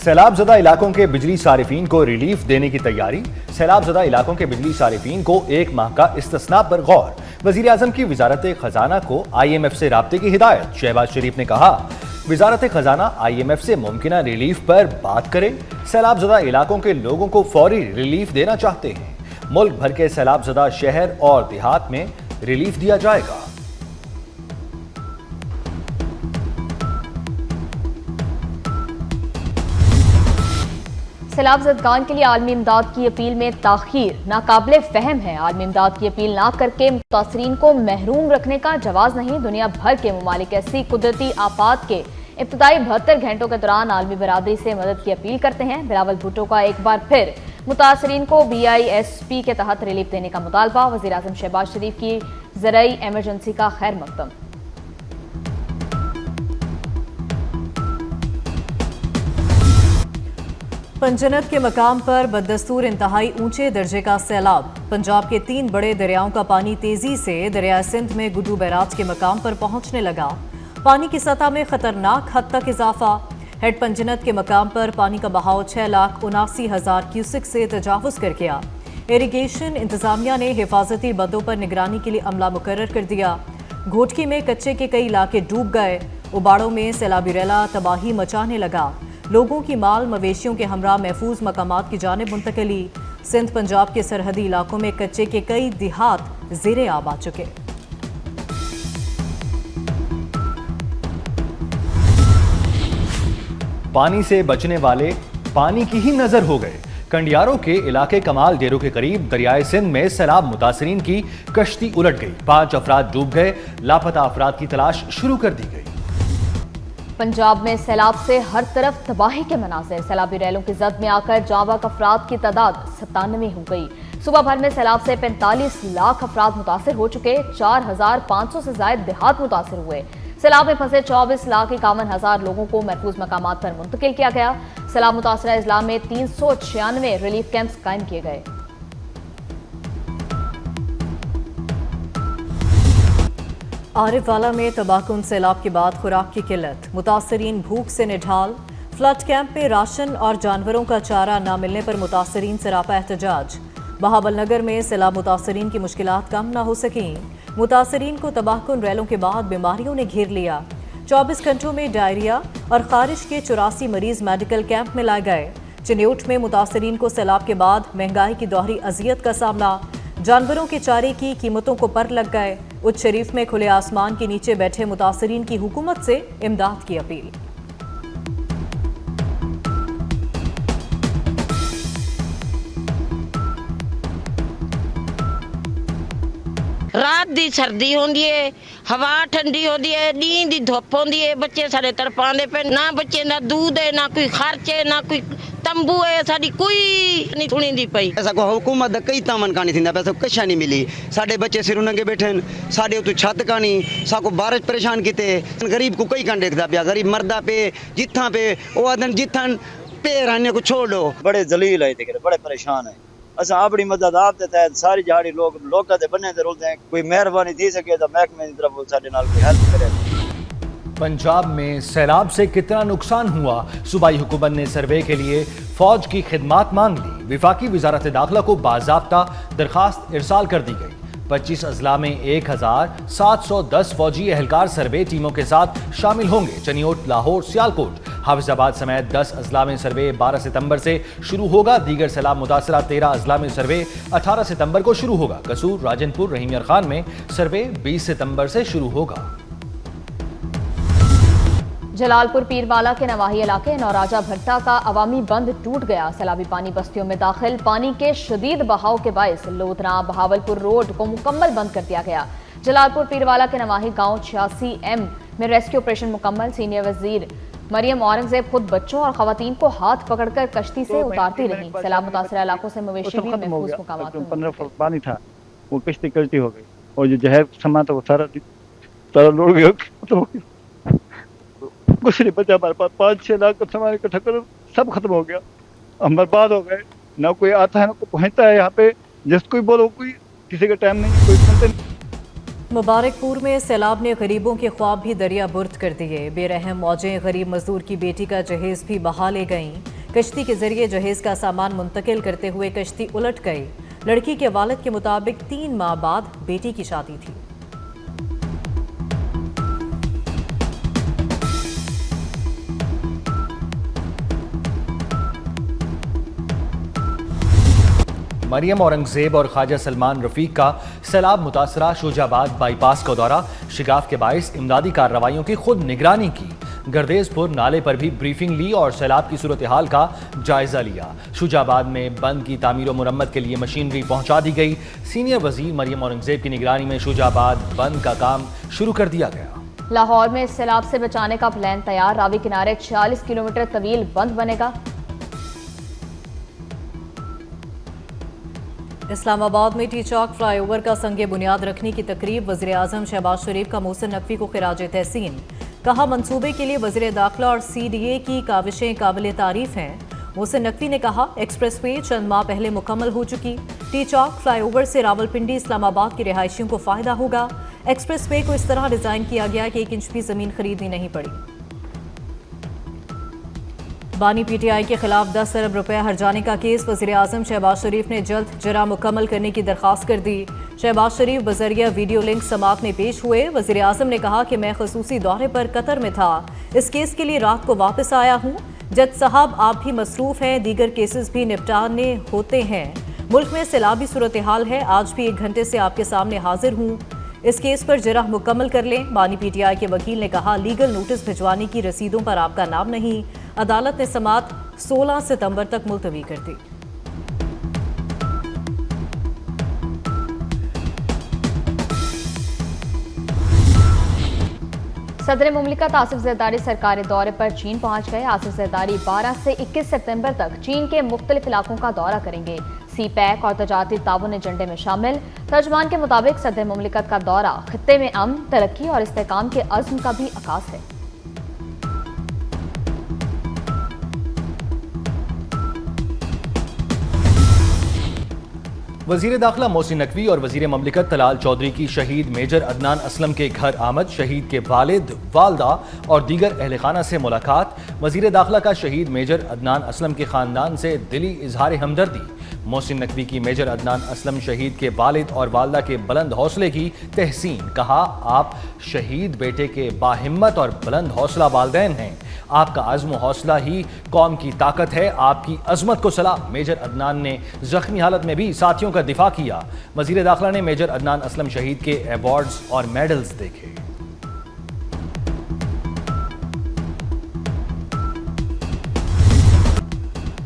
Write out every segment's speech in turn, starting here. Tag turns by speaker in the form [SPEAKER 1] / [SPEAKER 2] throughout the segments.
[SPEAKER 1] सैलाब ज़दा इलाकों के बिजली सारिफीन को रिलीफ देने की तैयारी। सैलाब ज़दा इलाकों के बिजली सारिफीन को 1 माह का इस्तिस्ना पर गौर। वज़ीर आज़म की वजारत खजाना को IMF से राब्ते की हिदायत। शहबाज शरीफ ने कहा, वजारत खजाना IMF से मुमकिना रिलीफ पर बात करे। सैलाब ज़दा इलाकों के लोगों को फौरी रिलीफ देना चाहते हैं। मुल्क भर के सैलाब ज़दा शहर और देहात में रिलीफ दिया जाएगा।
[SPEAKER 2] सैलाब ज़दगान के लिए आलमी इमदाद की अपील में ताख़ीर नाकाबिले फ़हम है। आलमी इमदाद की अपील ना करके मुतासरीन को महरूम रखने का जवाज़ नहीं। दुनिया भर के ममालिक ऐसी कुदरती आफात के इब्तदाई 72 घंटों के दौरान आलमी बरादरी से मदद की अपील करते हैं। बिलावल भुट्टो का एक बार फिर मुतासरीन को BISP के तहत रिलीफ देने का मुतालबा। वज़ीर आज़म शहबाज शरीफ की ज़राई एमरजेंसी का खैर मकदम।
[SPEAKER 3] पंजनत के मकाम पर बददस्तूर इंतहाई ऊंचे दर्जे का सैलाब। पंजाब के 3 बड़े दरियाओं का पानी तेजी से दरिया सिंध में गुड्डू बैराज के मकाम पर पहुंचने लगा। पानी की सतह में खतरनाक हद तक इजाफा। हेड पंजनत के मकाम पर पानी का बहाव 6,79,000 क्यूसिक से तजावुज कर गया। इरिगेशन इंतजामिया ने हिफाजती बंदों पर निगरानी के लिए अमला मुकर्रर कर दिया। घोटकी में कच्चे के कई इलाके डूब गए। उबाड़ों में सैलाबी रेला तबाही मचाने लगा। लोगों की माल मवेशियों के हमरा महफूज मकामात की जानिब मुंतकली। सिंध पंजाब के सरहदी इलाकों में कच्चे के कई देहात ज़ेरे आब आ चुके।
[SPEAKER 1] पानी से बचने वाले पानी की ही नजर हो गए। कंडियारों के इलाके कमाल डेरो के करीब दरियाए सिंध में सैलाब मुतासरीन की कश्ती उलट गई। 5 अफराद डूब गए। लापता अफराद की तलाश शुरू कर दी गई।
[SPEAKER 2] पंजाब में सैलाब से हर तरफ तबाही के मनाज़िर। सैलाबी रैलों की जद में आकर जाँ बाक अफराद की तादाद 97 हो गई। सुबह भर में सैलाब से 45 लाख अफराद मुतासर हो चुके। 4,500 से ज्यादा देहात मुतासर हुए। सैलाब में फंसे 24,51,000 लोगों को महफूज मकामात पर मुंतकिल किया गया। सैलाब मुतासरा अजला में 396 रिलीफ कैंप्स कायम किए गए।
[SPEAKER 3] आरिफवाला में तबाहकुन सैलाब के बाद खुराक की किल्लत। मुतासरीन भूख से निढाल। फ्लड कैंप में राशन और जानवरों का चारा न मिलने पर मुतासरीन सरापा एहतजाज। बहावल नगर में सैलाब मुतासरीन की मुश्किलात कम न हो सकीं। मुतासरीन को तबाहकुन रैलों के बाद बीमारियों ने घेर लिया। 24 घंटों में डायरिया और खारिश के 84 मरीज मेडिकल कैंप में लाए गए। चिन्यूट में मुतासरीन को सैलाब के बाद महंगाई की दोहरी अजियत का सामना। जानवरों के चारे की कीमतों को पर लग गए। उच्च शरीफ में खुले आसमान के नीचे बैठे मुतासरीन की हुकूमत से इमदाद की अपील।
[SPEAKER 4] रात दी सर्दी होंदी है, हवा ठंडी होंदी है, नींद दी धुप होंदी है। बच्चे सारे तड़पांदे पे। ना बच्चे ना दूध है, ना कोई खर्च है, ना कोई तंबू है। साडी कोई नहीं सुनी दी पई।
[SPEAKER 5] ऐसा को हुकूमत दा कई तावन कानी थी पैसा कशा नहीं मिली। साडे बच्चे सिर नंगे बैठे साडे उतु छत कानी साको बारिश परेशान किते। गरीब को कई कान देखदा पिया। गरीब मरदा पे जिथा पे ओ आदन जिथन पे रहने को छोड़ दो।
[SPEAKER 6] बड़े जलील है ते बड़े परेशान है। असा अपनी मदद आप दे तहत सारी जहाड़ी लोग दे बने ते रोलते हैं। कोई मेहरबानी थी सके तो महकमे की तरफ साडे नाल कोई हेल्प करे।
[SPEAKER 1] पंजाब में सैलाब से कितना नुकसान हुआ, सूबाई हुकूमत ने सर्वे के लिए फौज की खिदमात मांग ली। विफाकी वजारत दाखिला को बाज़ाब्ता दरखास्त इरसाल कर दी गई। 25 अजला में 1,710 फौजी एहलकार सर्वे टीमों के साथ शामिल होंगे। चनियोट, लाहौर, सियालकोट, हाफिजाबाद समेत 10 अजला में सर्वे 12 सितंबर से शुरू होगा। दीगर सैलाब मुतासरा 13 अजला में सर्वे 18 सितंबर को शुरू होगा। कसूर, राजनपुर, रहीम यार खान में सर्वे 20 सितंबर से शुरू होगा।
[SPEAKER 2] जलालपुर पीरवाला के नवाही इलाके नौराजा भट्टा का अवामी बंद टूट गया। सैलाबी पानी बस्तियों में दाखिल। पानी के शदीद बहाव के बायस लोधरा बहावलपुर रोड को मुकम्मल बंद कर दिया गया। जलालपुर पीरवाला के नवाही गांव 86M में रेस्क्यू ऑपरेशन मुकम्मल। सीनियर वजीर मरियम औरंगजेब खुद बच्चों और खवातीन को हाथ पकड़कर कश्ती से उतारती रही। सैलाब मुतासरा इलाकों से मवेशी भी महफूज मुकामात में
[SPEAKER 7] 15 फुट पानी था, वो कश्ती कल्टी हो गई और जो जहर समा था वो सारा लौट गया। तो कुछ नहीं बचा हमारे पास। 5-6 लाख का सामान इकट्ठा कर सब खत्म हो गया। हम बर्बाद हो गए। ना कोई आता है ना कोई पहुंचता है यहाँ पे। जिसको बोलो कोई किसी का टाइम नहीं, कोई सुनते नहीं।
[SPEAKER 3] मुबारकपुर में सैलाब ने गरीबों के ख्वाब भी दरिया बुर्द कर दिए। बेरहम मौजें गरीब मजदूर की बेटी का जहेज भी बहा ले गईं। कश्ती के जरिए जहेज का सामान मुंतकिल करते हुए कश्ती उलट गई। लड़की के वालिद के मुताबिक 3 माह बाद बेटी की शादी थी।
[SPEAKER 1] मरियम औरंगजेब और ख्वाजा सलमान रफीक का सैलाब मुतासरा शोजाबाद बाईपास का दौरा, शिगाफ के बाइस इमदादी कार्रवाइयों की खुद निगरानी की। गर्देजपुर नाले पर भी ब्रीफिंग ली और सैलाब की सूरत हाल का जायजा लिया। शुजाबाद में बंद की तामीर और मुरम्मत के लिए मशीनरी पहुंचा दी गई। सीनियर वजीर मरियम औरंगजेब की निगरानी में शुजाबाद बंद का काम शुरू कर दिया गया।
[SPEAKER 2] लाहौर में सैलाब से बचाने का प्लान तैयार, रावी किनारे 46 किलोमीटर तवील बंद बनेगा।
[SPEAKER 3] इस्लामाबाद में टी चौक फ्लाईओवर का संगे बुनियाद रखने की तकरीब, वज़ीर आज़म शहबाज शरीफ का मोहसिन नकवी को खिराज तहसीन। कहा मंसूबे के लिए वज़ीर दाखिला और CDA की काविशें काबिल तारीफ हैं। मोहसिन नकवी ने कहा एक्सप्रेस वे चंद माह पहले मुकम्मल हो चुकी। टी चौक फ्लाईओवर से रावलपिंडी इस्लामाबाद के रिहायशियों को फ़ायदा होगा। एक्सप्रेस वे को इस तरह डिज़ाइन किया गया कि 1 इंच भी ज़मीन खरीदनी नहीं पड़ी। बानी PTI के खिलाफ 10 अरब रुपए हर्जाने का केस, वज़ीर आज़म शहबाज शरीफ ने जल्द जरा मुकम्मल करने की दरख्वास्त कर दी। शहबाज शरीफ बजरिया वीडियो लिंक समात में पेश हुए। वज़ीर आज़म ने कहा कि मैं खसूसी दौरे पर कतर में था, इस केस के लिए रात को वापस आया हूँ। जज साहब आप भी मसरूफ़ हैं, दीगर केसेस भी निपटाने होते हैं। मुल्क में सैलाबी सूरत हाल है, आज भी 1 घंटे से आपके सामने हाजिर हूँ, इस केस पर जरा मुकम्मल कर लें। बानी PTI के वकील ने कहा लीगल नोटिस भिजवाने की रसीदों पर आपका नाम नहीं। अदालत ने समात 16 सितंबर तक मुलतवी कर दी।
[SPEAKER 2] सदर मुमलिकत आसिफ जरदारी सरकारी दौरे पर चीन पहुंच गए। आसिफ जरदारी 12 से 21 सितंबर तक चीन के मुख्तलिफ इलाकों का दौरा करेंगे। CPEC और तजारती ताउन एजेंडे में शामिल। तर्जमान के मुताबिक सदर मुमलिकत का दौरा खित्ते में अमन, तरक्की और इस्तेहकाम के अज़्म का भी अकास है।
[SPEAKER 1] वजीर दाखिला मोहसिन नकवी और वजीर ममलिकत तलाल चौधरी की शहीद मेजर अदनान असलम के घर आमद, शहीद के वालिद, वालदा और दीगर अहल खाना से मुलाकात। वजीर दाखिला का शहीद मेजर अदनान असलम के खानदान से दिली इजहार हमदर्दी। मोहसिन नकवी की मेजर अदनान असलम शहीद के वालिद और वालदा के बुलंद हौसले की तहसीन। कहा आप शहीद बेटे के बाहिम्मत और बुलंद हौसला वालिदैन हैं, आपका अज़्म हौसला ही कौम की ताकत है, आपकी अजमत को सलाम। मेजर अदनान ने जख्मी हालत में भी साथियों का दिफा किया। वजीर दाखिला ने मेजर अदनान असलम शहीद के अवार्ड्स और मेडल्स देखे।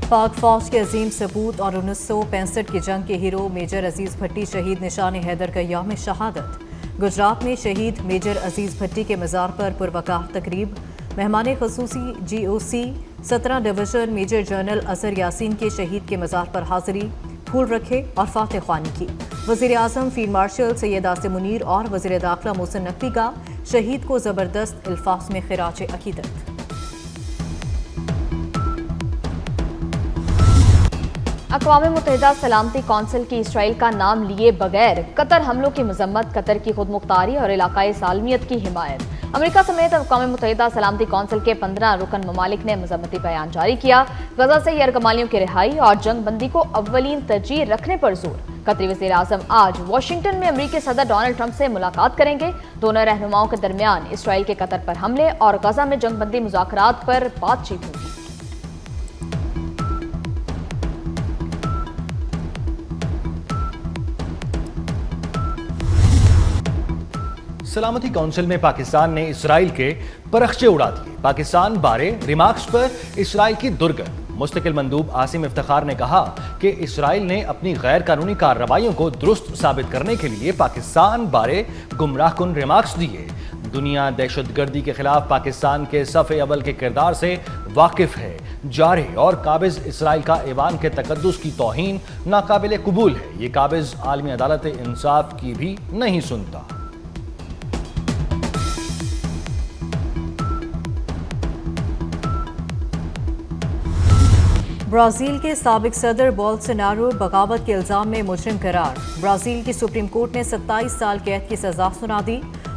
[SPEAKER 3] पाक फौज के अजीम सपूत और 1965 की जंग के हीरो मेजर अजीज भट्टी शहीद निशान हैदर का यौम शहादत। गुजरात में शहीद मेजर अजीज भट्टी के मज़ार पर पुरवकार तकरीब। मेहमान खसूसी GOC 17 division major general Azhar Yasin के शहीद के मज़ार पर हाजिरी, फूल रखे और फातह ख्वानी की। वज़ीर आज़म फील्ड मार्शल सैयद आसिम मुनीर और वज़ीर दाखिला मोहसिन नकवी का शहीद को ज़बरदस्त अल्फाज में खिराज अकीदत।
[SPEAKER 2] अक़वाम मुत्तहिदा सलामती कौंसिल की इसराइल का नाम लिए बगैर कतर हमलों की मजम्मत, कतर की खुद मुख्तारी और इलाकाई सालमियत की हिमायत। अमेरिका समेत अक़वाम मुत्तहिदा सलामती कौंसिल के 15 रुकन ममालिक ने मजम्मती बयान जारी किया। गजा से यरगमालियों की रिहाई और जंग बंदी को अव्वलीन तरजीह रखने पर जोर। कतरी वज़ीर आज़म आज वाशिंगटन में अमेरिकी सदर डोनाल्ड ट्रंप से मुलाकात करेंगे। दोनों रहनुमाओं के दरमियान इसराइल के कतर पर हमले और गजा में जंग बंदी मुज़ाकरात पर बातचीत होगी।
[SPEAKER 1] सलामती काउंसिल में पाकिस्तान ने इसराइल के परखचे उड़ा दिए। पाकिस्तान बारे रिमार्क्स पर इसराइल की दुर्गत। मुस्तकिल मंदूब आसिम इफ्तिखार ने कहा कि इसराइल ने अपनी गैर कानूनी कार्रवाइयों को दुरुस्त साबित करने के लिए पाकिस्तान बारे गुमराहकुन रिमार्क्स दिए। दुनिया दहशतगर्दी के खिलाफ पाकिस्तान के सफ़े अव्वल के किरदार से वाकिफ है। जारह और काबिज इसराइल का ईवान के तकद्दुस की तौहीन नाकाबिल कबूल है। ये काबिज आलमी अदालत इंसाफ की भी नहीं सुनता।
[SPEAKER 3] ब्राज़ील के साबिक सदर बोल्सोनारो बगावत के इल्ज़ाम में मुजरिम करार। ब्राज़ील की सुप्रीम कोर्ट ने 27 साल कैद की सजा सुना दी।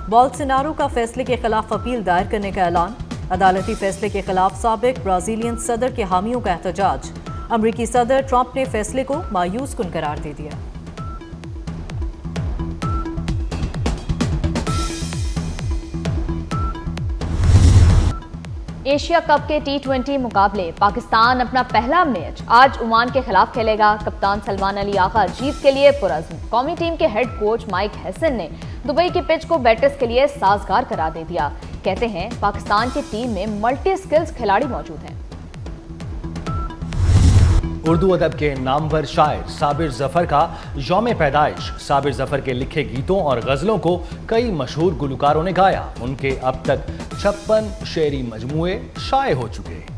[SPEAKER 3] बोल्सोनारो का फैसले के खिलाफ अपील दायर करने का ऐलान। अदालती फैसले के खिलाफ साबिक ब्राज़ीलियन सदर के हामियों का एहतजाज। अमरीकी सदर ट्रंप ने फैसले को मायूस कुन करार दे दिया।
[SPEAKER 2] एशिया कप के T20 मुकाबले पाकिस्तान अपना पहला मैच आज ओमान के खिलाफ खेलेगा। कप्तान सलमान अली आगा जीत के लिए पुरज़्म। कौमी टीम के हेड कोच माइक हैसन ने दुबई की पिच को बैटर्स के लिए साजगार करार दे दिया। कहते हैं पाकिस्तान की टीम में मल्टी स्किल्स खिलाड़ी मौजूद हैं।
[SPEAKER 1] उर्दू अदब के नामवर शायर साबिर जफर का यौम पैदाइश। साबिर जफर के लिखे गीतों और गज़लों को कई मशहूर गुलकारों ने गाया। उनके अब तक 56 शेरी मजमूए शाये हो चुके हैं।